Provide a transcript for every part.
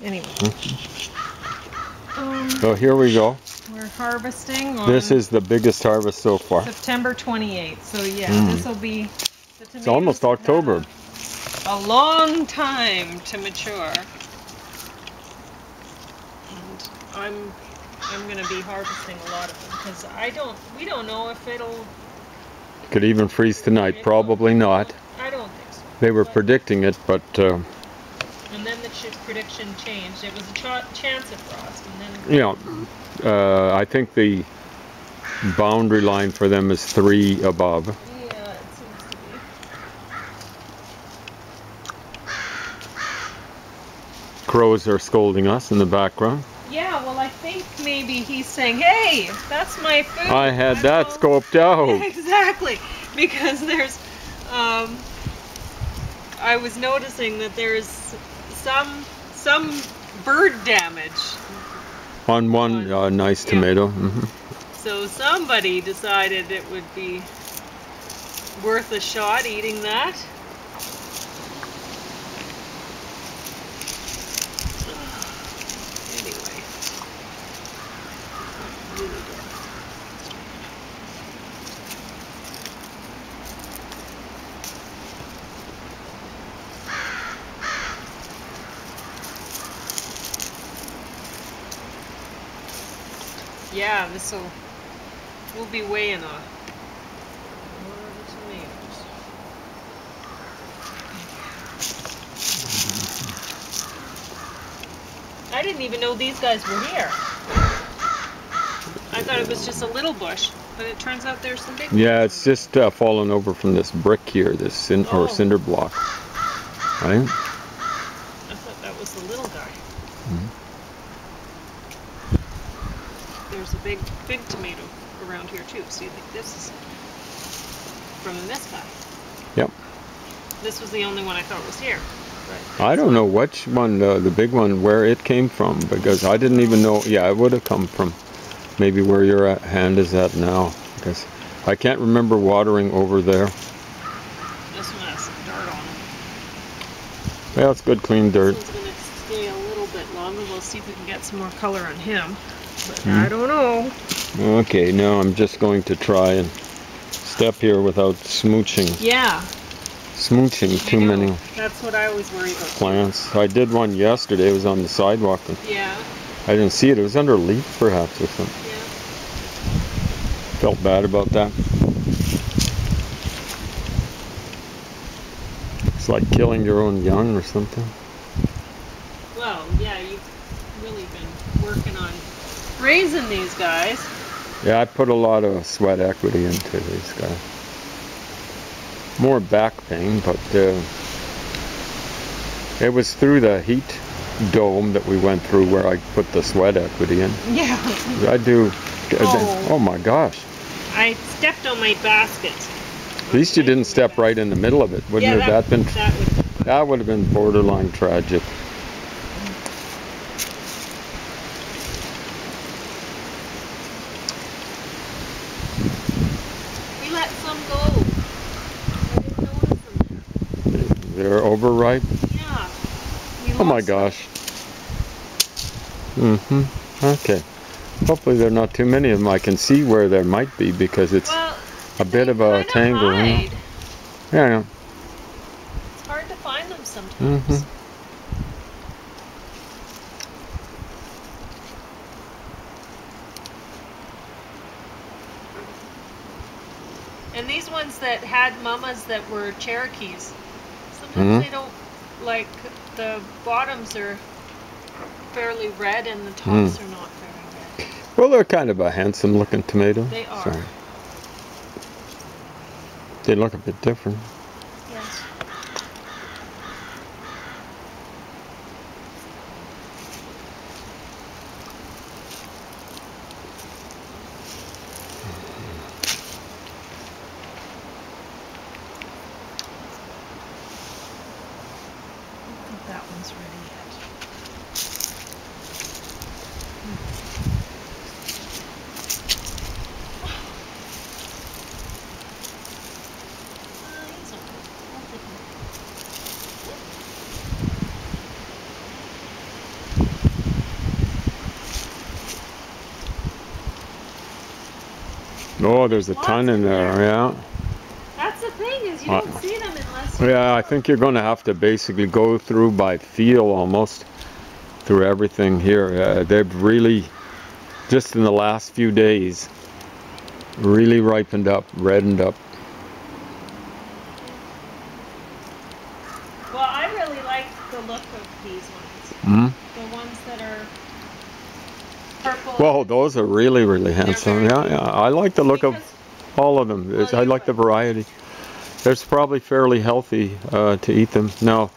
Anyway. So here we go. We're harvesting on This is the biggest harvest so far. September 28th. So yeah, this will be. It's almost October. A long time to mature. And I'm going to be harvesting a lot of them because we don't know if it'll. Could even freeze tonight. Probably not. I don't think so. They were predicting it, but. And then the prediction changed. It was a chance of frost, and then. Yeah, I think the boundary line for them is 3 above. Yeah, it seems to be. Crows are scolding us in the background. Yeah, well, I think maybe he's saying, "Hey, that's my food." I had that scoped out. Yeah, exactly, because there's. I was noticing that there's some bird damage on one nice tomato. So somebody decided it would be worth a shot eating that. Anyway. Really dark. Yeah, we'll be weighing a lot of tomatoes. I didn't even know these guys were here. I thought it was just a little bush, but it turns out there's some big ones. Yeah, it's just fallen over from this brick here, this cinder block. Right? I thought that was the little guy. There's a big tomato around here too. See, this is from this guy. Yep. This was the only one I thought was here. Right. I don't know which one, the big one, where it came from, because I didn't even know. Yeah, it would have come from maybe where your hand is at now, because I can't remember watering over there. This one has some dirt on it. Well, it's good, clean dirt. This one's going to stay a little bit longer. We'll see if we can get some more color on him. But I don't know. Okay, now I'm just going to try and step here without smooching. Yeah. Smooching too many. That's what I always worry about. Plants. I did one yesterday. It was on the sidewalk. And yeah. I didn't see it. It was under a leaf, perhaps, or something. Yeah. Felt bad about that. It's like killing your own young or something. Well, yeah, you've really been working on raising these guys. Yeah, I put a lot of sweat equity into these guys. More back pain, but it was through the heat dome that we went through where I put the sweat equity in. Yeah. I do. Oh my gosh. I stepped on my basket. At least you didn't step right in the middle of it. Wouldn't have that would have been borderline tragic. We let some go. I didn't notice them. They're overripe? Yeah. Oh my gosh. Okay. Hopefully there are not too many of them. I can see where there might be because it's a bit of a tangle. Yeah. It's hard to find them sometimes. And these ones that had mamas that were Cherokees, sometimes they don't, like, the bottoms are fairly red and the tops are not very red. Well, they're kind of a handsome looking tomato. They are. So they look a bit different. Yes. That one's ready yet. Oh, there's a Lots ton in there, yeah. That's the thing, is you don't see them unless you Yeah, I think you're going to have to basically go through by feel almost through everything here. They've really, just in the last few days, really ripened up, reddened up. Well, I really like the look of these ones. The ones that are purple. Well, those are really, really handsome. Yeah, yeah. I like the look of all of them. Well, I like the variety. There's probably fairly healthy to eat them. Now,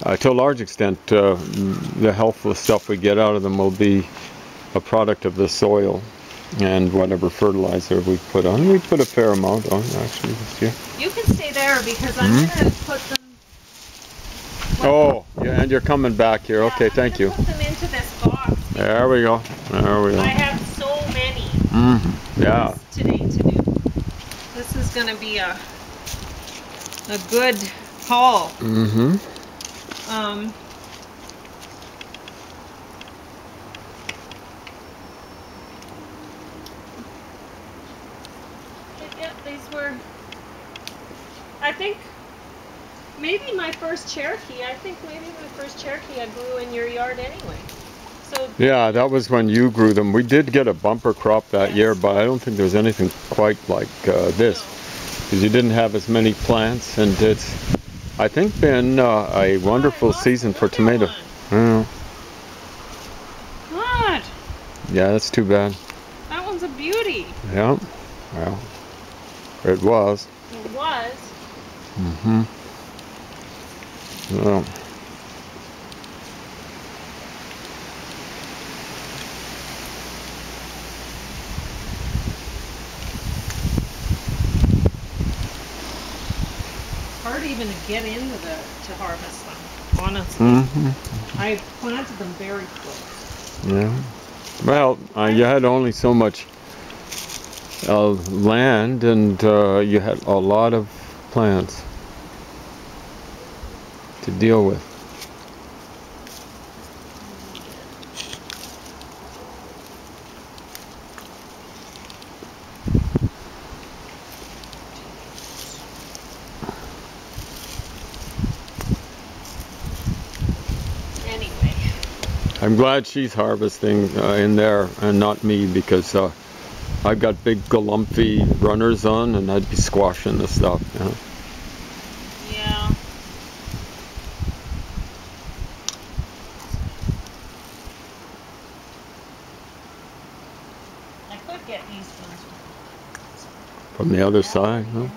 to a large extent, the healthful stuff we get out of them will be a product of the soil and whatever fertilizer we put on. We put a fair amount on actually this year. You can stay there because I'm going to put them. Oh, yeah, and you're coming back here. Yeah, okay, thank you. Put them into this box. There we go. There we go. I have so many. Yeah. Today to do. This is going to be a good haul. Yeah, these were, I think, maybe my first Cherokee. I think maybe my first Cherokee I grew in your yard anyway. So yeah, that was when you grew them. We did get a bumper crop that year, but I don't think there was anything quite like this, because you didn't have as many plants, and it's, I think, been a wonderful season for tomato. God, Yeah, that's too bad. that one's a beauty. Yeah, well, it was. It was. Well, Hard even to get into to harvest them, honestly. I planted them very close. yeah. Well, you had only so much land, and you had a lot of plants to deal with. Anyway. I'm glad she's harvesting in there and not me, because I've got big Galumphy runners on and I'd be squashing the stuff. You know? Yeah. I could get these ones From the other side, huh?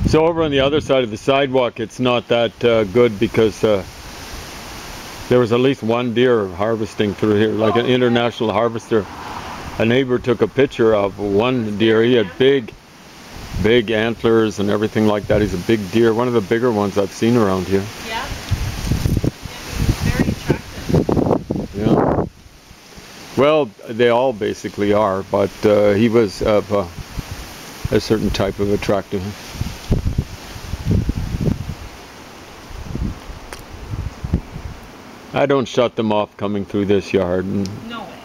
So over on the other side of the sidewalk, it's not that good, because there was at least one deer harvesting through here, like an international harvester. A neighbor took a picture of one deer. He had big antlers and everything like that. He's a big deer, one of the bigger ones I've seen around here. Yeah. Very attractive. Yeah. Well, they all basically are, but he was of a certain type of attractive. I don't shut them off coming through this yard. No way.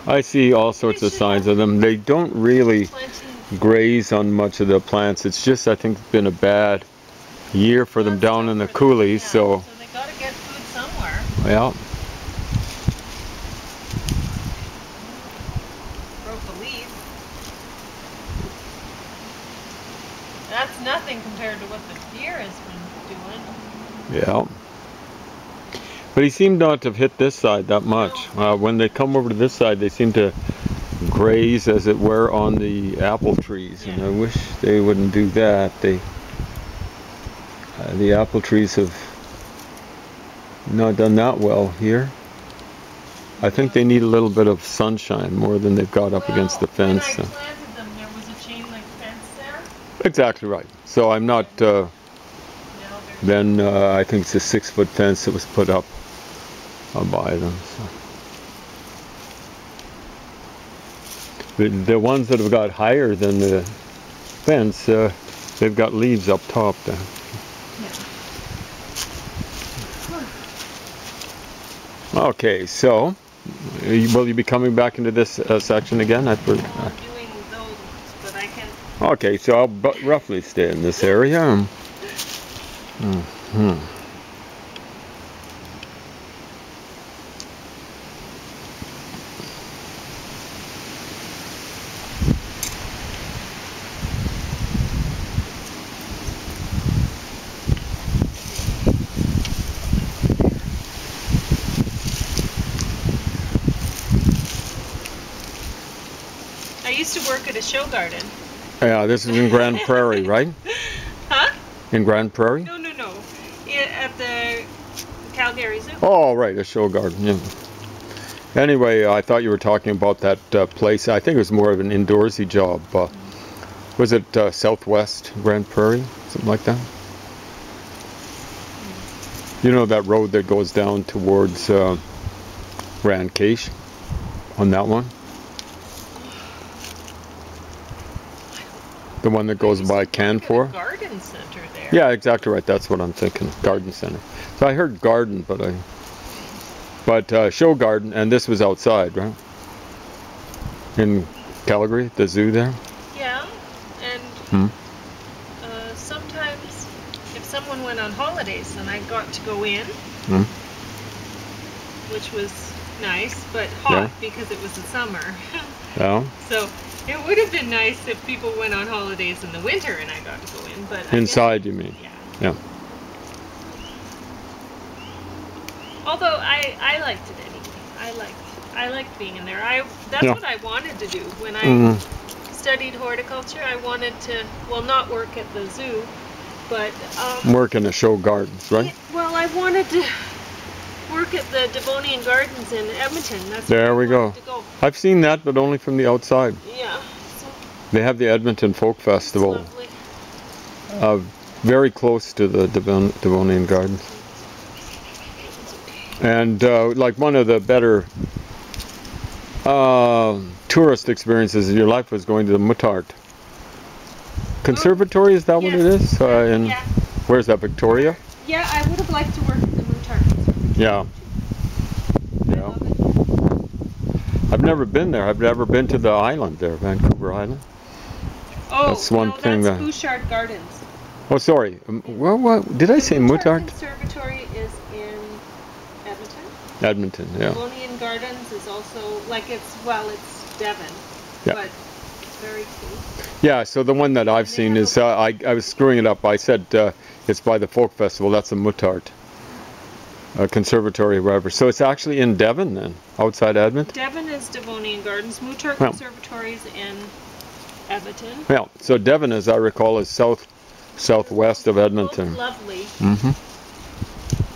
I see all sorts of signs of them. They don't really graze on much of the plants. It's just, I think, it's been a bad year for them down in the coulees. So they got to get food somewhere. Yeah. Broke a leaf. That's nothing compared to what the deer has been doing. Yeah. But he seemed not to have hit this side that much. When they come over to this side, they seem to graze, as it were, on the apple trees. And I wish they wouldn't do that. The apple trees have not done that well here. I think they need a little bit of sunshine more than they've got up against the fence. When I planted them, there was a chain link fence there. Exactly right. So I'm not. Then I think it's a 6-foot fence that was put up by them. So. The ones that have got higher than the fence, they've got leaves up top there. Okay, so will you be coming back into this section again? I'm doing those ones, but I can. Okay, so I'll roughly stay in this area. I used to work at a show garden. Yeah, this is in Grand Prairie, right? Huh? In Grand Prairie? No. At the Calgary Zoo. Oh, right, a show garden. Yeah. Anyway, I thought you were talking about that place. I think it was more of an indoorsy job. Was it Southwest Grand Prairie? Something like that? You know that road that goes down towards Rancache on that one? The one that goes by Canfor? Garden center there. Yeah, exactly right. That's what I'm thinking. Garden center. So I heard garden, but show garden, and this was outside, right? In Calgary, the zoo there? Yeah, and sometimes if someone went on holidays, then I got to go in, which was nice, but hot because it was the summer. Yeah. So it would have been nice if people went on holidays in the winter and I got to go in, but inside, you mean? Yeah. Although I liked it anyway. I liked being in there. That's what I wanted to do when I studied horticulture. I wanted to, well, not work at the zoo, but work in the show gardens, right? Well, I wanted to work at the Devonian Gardens in Edmonton. That's there we go. I've seen that, but only from the outside. Yeah. So they have the Edmonton Folk Festival. Lovely. Very close to the Devonian Gardens. And like one of the better tourist experiences of your life was going to the Muttart Conservatory. Is that what it is? Yeah. Where's that, Victoria? Yeah, I would have liked to work at the Muttart Conservatory. Yeah. I've never been there. I've never been to the island there, Vancouver Island. Oh, that's one thing. That's Bouchard Gardens. Oh, sorry. Well, what did I say? Muttart Conservatory is in Edmonton. Edmonton, yeah. Devonian Gardens is also it's Devon, but it's very cool. Yeah. So the one that I've seen is I was screwing it up. I said it's by the Folk Festival. That's a Muttart Conservatory, wherever. So it's actually in Devon then, outside Edmonton. Devon is Devonian Gardens. Muttart Conservatory is in Edmonton. Yeah. So Devon, as I recall, is southwest of Edmonton. Both lovely.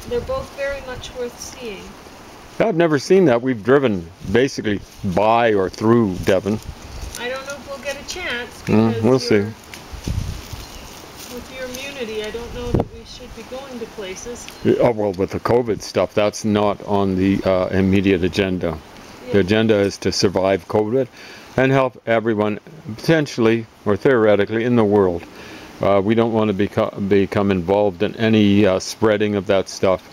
They're both very much worth seeing. I've never seen that. We've driven basically by or through Devon. I don't know if we'll get a chance because we'll see. With your immunity, I don't know that we should be going to places. Oh, well, with the COVID stuff, that's not on the immediate agenda. Yeah. The agenda is to survive COVID and help everyone, potentially or theoretically, in the world. We don't want to become involved in any spreading of that stuff,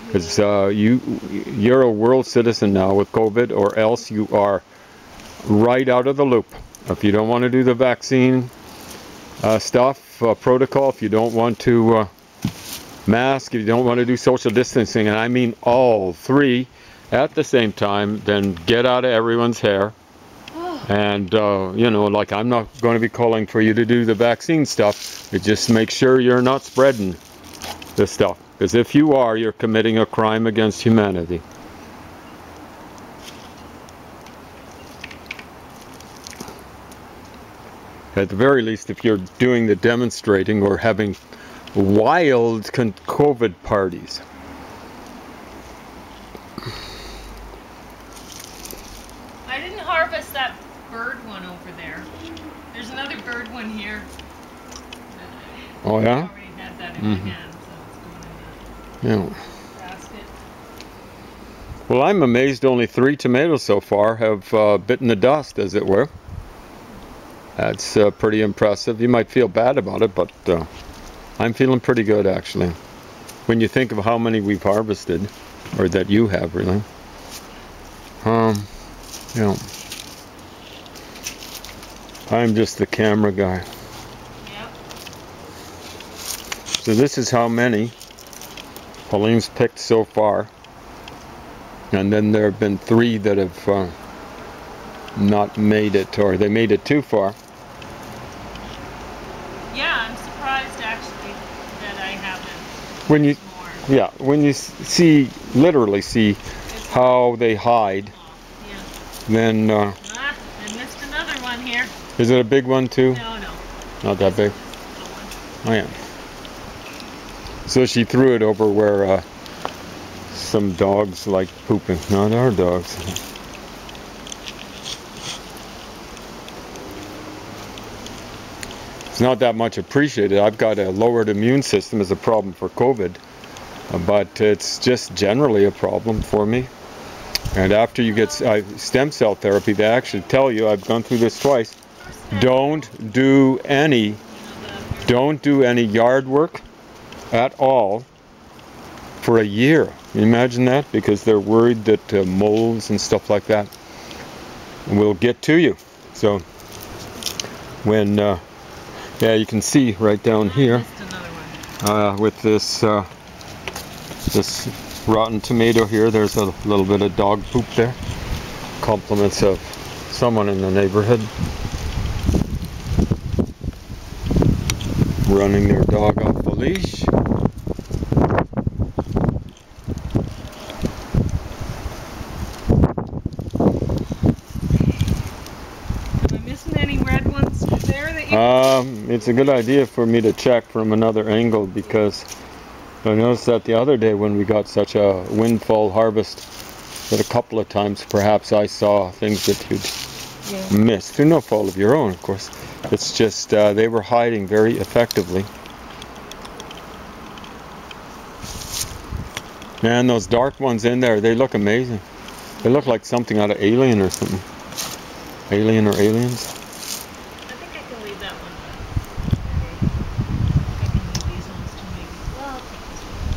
because you're a world citizen now with COVID, or else you are right out of the loop. If you don't want to do the vaccine stuff, protocol, if you don't want to mask, if you don't want to do social distancing, and I mean all three at the same time, then get out of everyone's hair. And, you know, like, I'm not going to be calling for you to do the vaccine stuff. But just make sure you're not spreading this stuff. Because if you are, you're committing a crime against humanity. At the very least, if you're doing the demonstrating or having wild COVID parties. I didn't harvest that bird one over there. There's another bird one here. Oh yeah? I already had that in my hand, so it's going in the basket. Well, I'm amazed only 3 tomatoes so far have bitten the dust, as it were. That's pretty impressive. You might feel bad about it, but I'm feeling pretty good, actually. When you think of how many we've harvested, or that you have, really. You know, I'm just the camera guy. Yep. So this is how many Pauline's picked so far. And then there have been 3 that have not made it, or they made it too far. Yeah, I'm surprised actually that I haven't. When you, More. yeah, when you see, literally see how they hide, Yeah. then I missed another one here. is it a big one too? No, no. Not that big. Little one. Oh yeah. So she threw it over where some dogs like pooping. Not our dogs. It's not that much appreciated. I've got a lowered immune system as a problem for COVID, but it's just generally a problem for me. And after you get stem cell therapy, they actually tell you, I've gone through this twice, don't do any yard work at all for a year. Can you imagine that? Because they're worried that molds and stuff like that will get to you. So when yeah, you can see right down here with this this rotten tomato here, there's a little bit of dog poop there. Compliments of someone in the neighborhood running their dog off the leash. Am I missing any red ones there that you... It's a good idea for me to check from another angle, because I noticed that the other day when we got such a windfall harvest that a couple of times perhaps I saw things that you'd missed. Through no fault of your own, of course. It's just they were hiding very effectively. Man, those dark ones in there, they look amazing. They look like something out of Alien or something. Alien or Aliens. I think I can leave that one. I can leave these ones to maybe. Well, I'll take this one.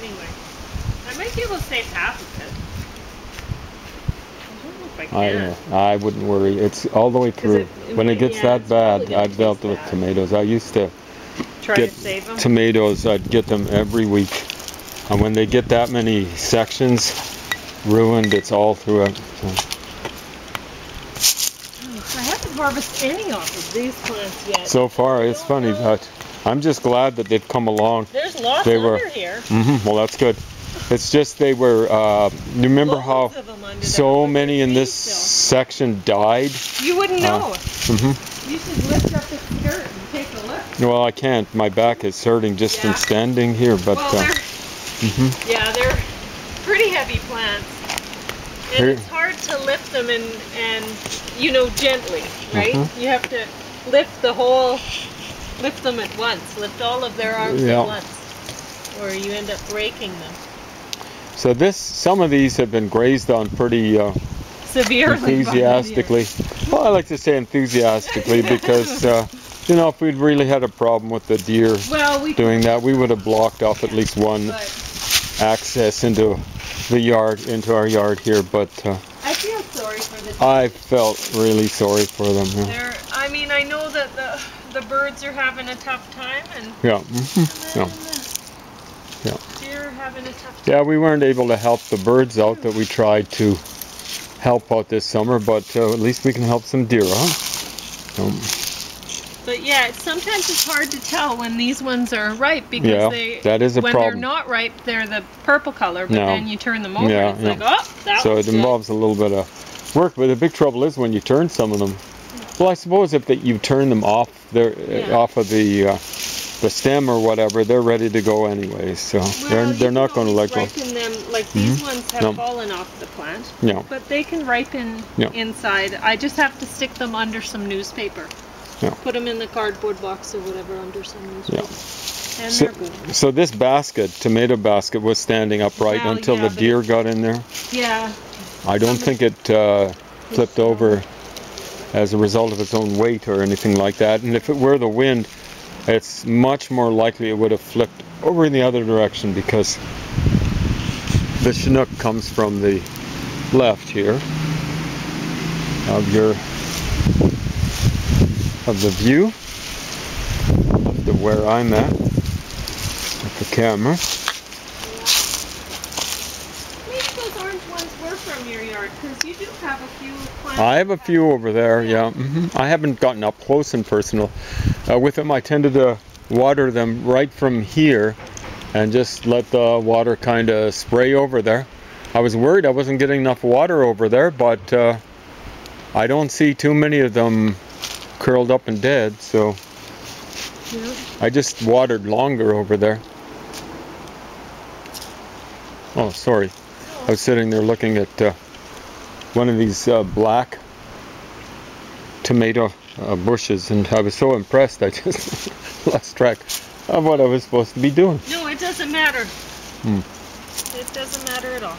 Anyway, I might be able to save half of it. I don't know if I can. I wouldn't worry. It's all the way through. When it gets that bad, I've dealt with tomatoes. I used to get tomatoes. I'd get them every week. And when they get that many sections ruined, it's all through it. I haven't harvested any off of these plants yet. So far, it's funny, but I'm just glad that they've come along. There's lots under here. Well, that's good. It's just they were, you remember how so many in this section died? You wouldn't know. You should lift up the skirt and take a look. Well, I can't. My back is hurting just from standing here. But well, yeah, they're pretty heavy plants. And it's hard to lift them and you know, gently, right? You have to lift them at once. Lift all of their arms at once. Or you end up breaking them. So some of these have been grazed on pretty severely, enthusiastically. Well, I like to say enthusiastically because, you know, if we'd really had a problem with the deer doing that, we would have blocked off at least one access into the yard, into our yard here. But I feel sorry for the deer. I felt really sorry for them. Yeah. I mean, I know that the birds are having a tough time, and deer are having a tough time. Yeah, we weren't able to help the birds out that we tried to help out this summer, but at least we can help some deer, huh? But yeah, sometimes it's hard to tell when these ones are ripe, because that is a when problem. They're not ripe, they're the purple color, but then you turn them over, it's like, oh, that so it involves a little bit of work, but the big trouble is when you turn some of them. Well, I suppose if you turn them off off of the stem or whatever, they're ready to go anyways. So they're not going to let go. Them, like these ones have fallen off the plant, but they can ripen inside. I just have to stick them under some newspaper. Put them in the cardboard box or whatever under some newspaper. And they're good. So this tomato basket, was standing upright until the deer got in there? Yeah. I don't think it flipped over as a result of its own weight or anything like that. And if it were the wind, it's much more likely it would have flipped over in the other direction because the Chinook comes from the left here of the view of where I'm at with the camera. From your yard, because you do have a few plants. I have a few over there, yeah. I haven't gotten up close and personal with them. I tended to water them right from here and just let the water kind of spray over there. I was worried I wasn't getting enough water over there, but I don't see too many of them curled up and dead, so yeah. I just watered longer over there. Oh, sorry. I was sitting there looking at one of these black tomato bushes, and I was so impressed I just lost track of what I was supposed to be doing. No, it doesn't matter. It doesn't matter at all.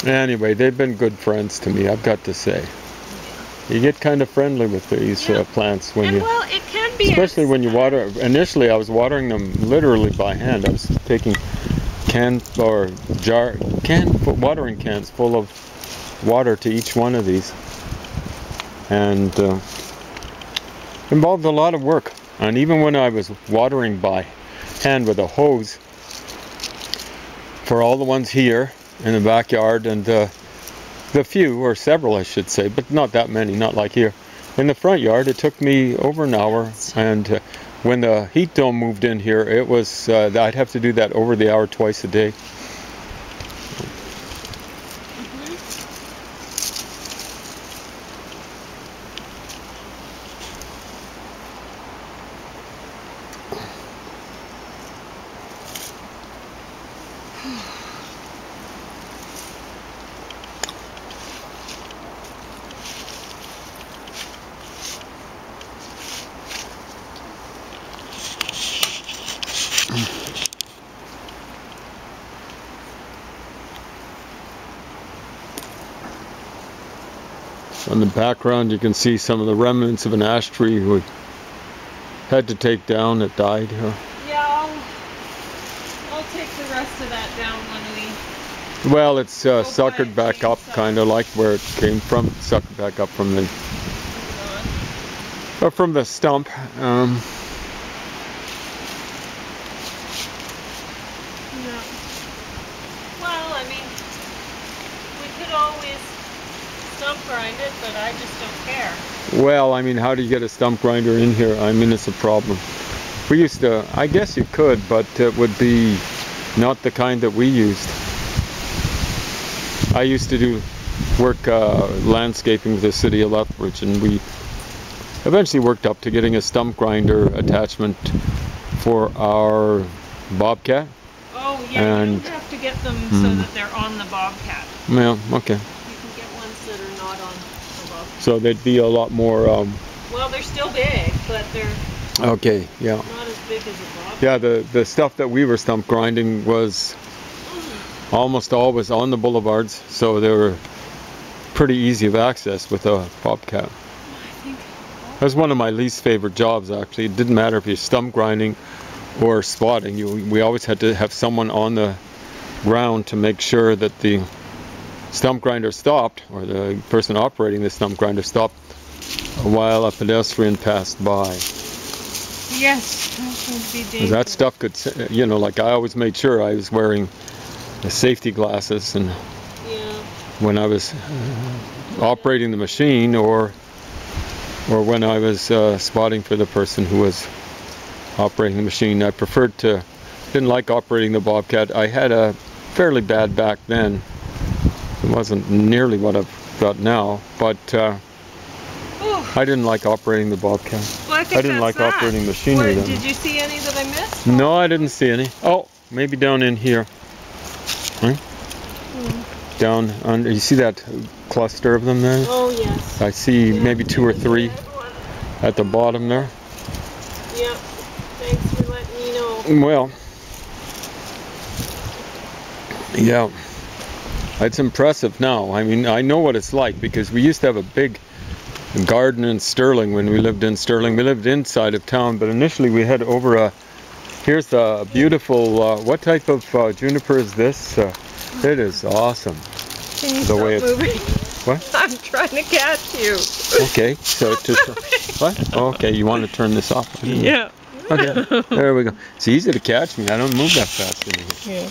Anyway, they've been good friends to me, I've got to say. You get kind of friendly with these plants when well, it can be, especially when you water. Initially, I was watering them literally by hand. I was taking watering cans full of water to each one of these, and involved a lot of work. And even when I was watering by hand with a hose for all the ones here in the backyard, and the few, or several I should say, but not that many, not like here in the front yard, it took me over an hour. And when the heat dome moved in here, it was I'd have to do that over the hour twice a day. On the background you can see some of the remnants of an ash tree we had to take down. It died here. Yeah, I'll take the rest of that down when we... Well, it's suckered back up, kind of like where it came from. Suckered back up from the stump. Yeah. Well, I mean, we could always stump grind it, but I just don't care. Well, I mean, how do you get a stump grinder in here? I mean, it's a problem. We used to, I guess you could, but it would be not the kind that we used. I used to do work landscaping with the city of Lethbridge, and we eventually worked up to getting a stump grinder attachment for our Bobcat. Oh yeah, and you don't have to get them so that they're on the Bobcat. Yeah, okay. You can get ones that are not on the Bobcat. So they'd be a lot more... well, they're still big, but they're okay, yeah. not as big as a Bobcat. Yeah, the stuff that we were stump grinding was almost always on the boulevards, so they were pretty easy of access with a Bobcat. That was one of my least favorite jobs, actually. It didn't matter if you're stump grinding or spotting. We always had to have someone on the ground to make sure that the stump grinder stopped, or the person operating the stump grinder stopped while a pedestrian passed by. Yes, that would be dangerous. That stuff could, you know, like I always made sure I was wearing the safety glasses, and when I was operating the machine, or when I was spotting for the person who was operating the machine. I didn't like operating the Bobcat. I had a fairly bad back then. It wasn't nearly what I've got now, but I didn't like operating the Bobcat. Well, I didn't like operating machinery then. Did you see any that I missed? No, I didn't see any. Oh, maybe down in here. Right? Down under, you see that cluster of them there? Oh yes. I see maybe 2 or 3 at the bottom there. Yep. Thanks for letting me know. Well, yeah, it's impressive now. I mean, I know what it's like because we used to have a big garden in Sterling when we lived in Sterling. We lived inside of town, but initially we had over a, here's a beautiful, what type of juniper is this? It is awesome. Can you The way stop it's- moving? What? I'm trying to catch you. Okay, so what? Oh, okay, you want to turn this off? Yeah. Okay, there we go. It's easy to catch me. I don't move that fast anymore. Yeah.